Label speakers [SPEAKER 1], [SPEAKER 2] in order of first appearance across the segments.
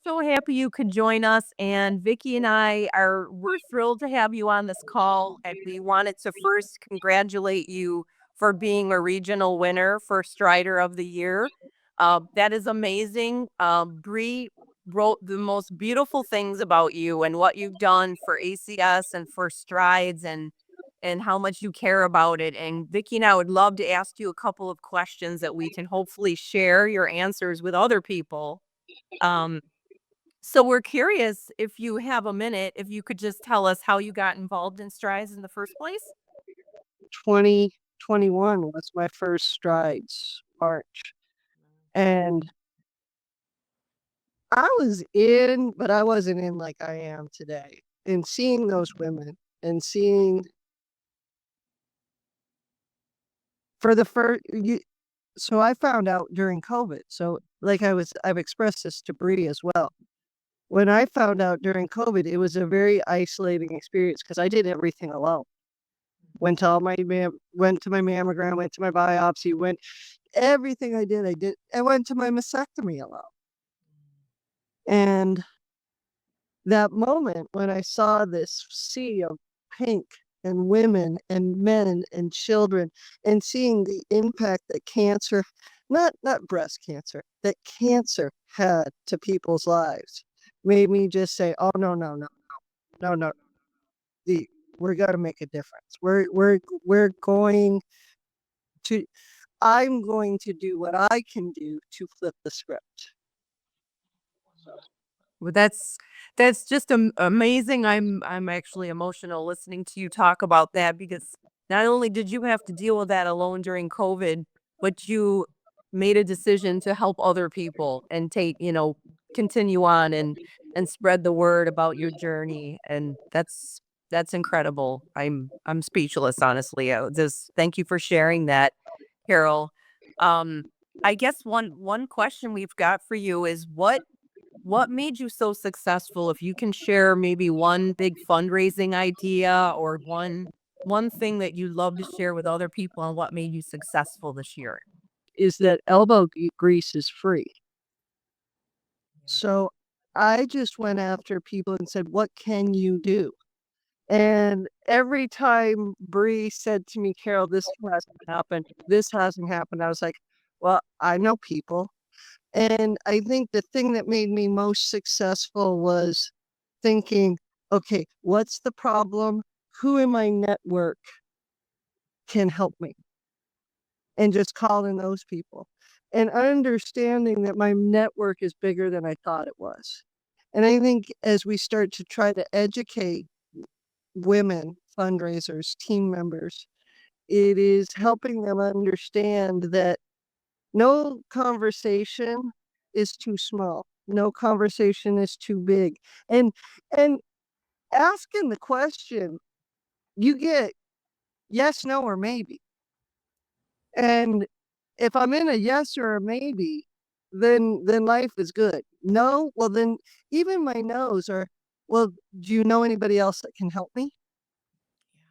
[SPEAKER 1] so happy you could join us. And Vicky and we're thrilled to have you on this call. And we wanted to first congratulate you for being a regional winner for Strider of the Year. That is amazing. Bree wrote the most beautiful things about you and what you've done for ACS and for Strides and how much you care about it. And Vicky and I would love to ask you a couple of questions that we can hopefully share your answers with other people. Um, so we're curious if you have a minute, if you could just tell us how you got involved in Strides in the first place?
[SPEAKER 2] 2021 was my first Strides March, and I was in, but I wasn't in like I am today. And seeing those women and seeing for the first you so I found out during COVID. So, like I've expressed this to Bree as well. When I found out during COVID, it was a very isolating experience because I did everything alone. Went to my mammogram, went to my biopsy, went everything I did. I went to my mastectomy alone. And that moment when I saw this sea of pink and women and men and children and seeing the impact that cancer, not breast cancer, that cancer had to people's lives made me just say, oh no. The we're gonna make a difference. We're going to I'm going to do what I can do to flip the script.
[SPEAKER 1] Well, that's just amazing. I'm actually emotional listening to you talk about that because not only did you have to deal with that alone during COVID, but you made a decision to help other people and continue on and spread the word about your journey. And that's incredible. I'm speechless, honestly. Just thank you for sharing that, Carol. Um, I guess one question we've got for you is what made you so successful? If you can share maybe one big fundraising idea or one thing that you love to share with other people on what made you successful this year.
[SPEAKER 2] Is that grease is free. So I just went after people and said, what can you do? And every time Bree said to me, Carol, this hasn't happened, I was like, well, I know people. And I think the thing that made me most successful was thinking, okay, what's the problem? Who in my network can help me? And just calling those people and understanding that my network is bigger than I thought it was. And I think as we start to try to educate women, fundraisers, team members, it is helping them understand that no conversation is too small. No conversation is too big. And asking the question, you get yes, no, or maybe. And if I'm in a yes or a maybe, then life is good. No, well then even my no's are, well, do you know anybody else that can help me?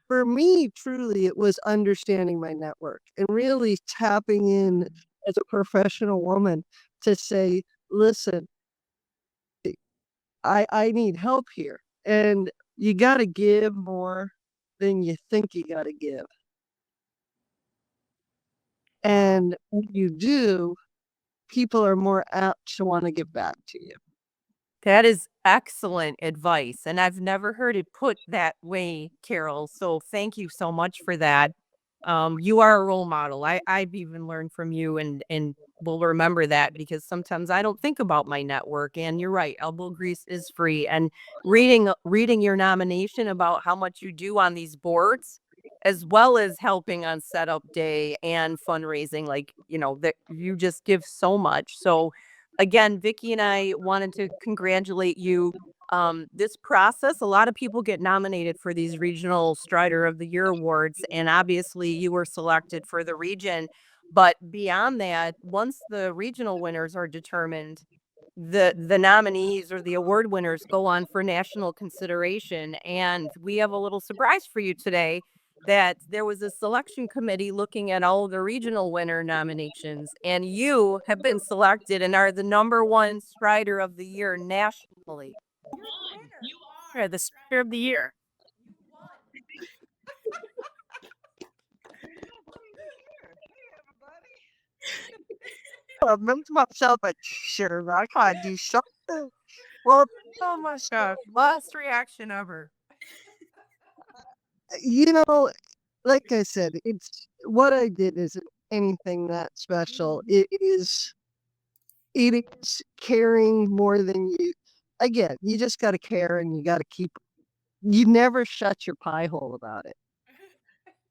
[SPEAKER 2] For me, truly, it was understanding my network and really tapping in as a professional woman to say, listen, I need help here. And you got to give more than you think you got to give. And when you do, people are more apt to want to give back to you.
[SPEAKER 1] That is excellent advice, and I've never heard it put that way, Carol, so thank you so much for that. You are a role model. I've even learned from you and will remember that because sometimes I don't think about my network, and you're right, elbow grease is free, and reading your nomination about how much you do on these boards, as well as helping on setup day and fundraising, like, that you just give so much, so again, Vicky and I wanted to congratulate you. This process, a lot of people get nominated for these regional Strider of the Year awards, and obviously you were selected for the region. But beyond that, once the regional winners are determined, the nominees or the award winners go on for national consideration. And we have a little surprise for you today. that there was a selection committee looking at all of the regional winner nominations, and you have been selected and are the number one Strider of the Year nationally. You're the winner.
[SPEAKER 3] You're the Spirit of the Year.
[SPEAKER 1] You won.
[SPEAKER 2] I meant to myself, but sure, I gotta do something. Well,
[SPEAKER 1] Oh my gosh. Best reaction ever.
[SPEAKER 2] you know, like I said, it's what I did isn't anything that special. It is caring more than you. Again, you just got to care, and you got to keep. You never shut your pie hole about it.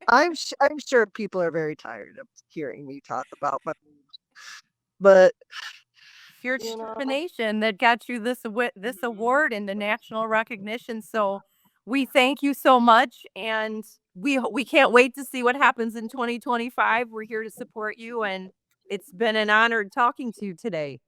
[SPEAKER 2] I'm sure people are very tired of hearing me talk about my, but
[SPEAKER 1] Your
[SPEAKER 2] you know,
[SPEAKER 1] determination that got you this award and the national recognition. So we thank you so much, and we can't wait to see what happens in 2025. We're here to support you, and it's been an honor talking to you today.